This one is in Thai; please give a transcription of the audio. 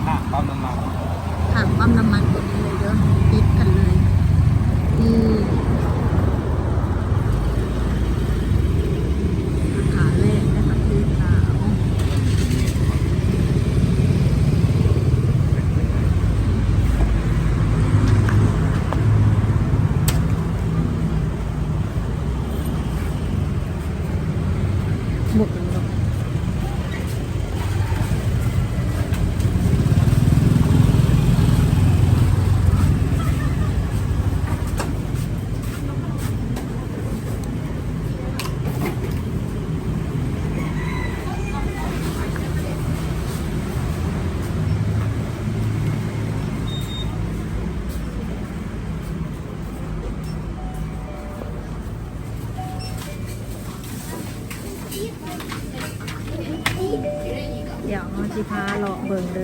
ข้างปั๊มน้ำมัน ถังปั๊มน้ำมันตรงนี้เลยเด้อติดกันเลยนี่สาขาแรกและประตูสาวหมดแล้วเนาะเดี๋ยวเราจะพาเลาะเบิ่งเด้อ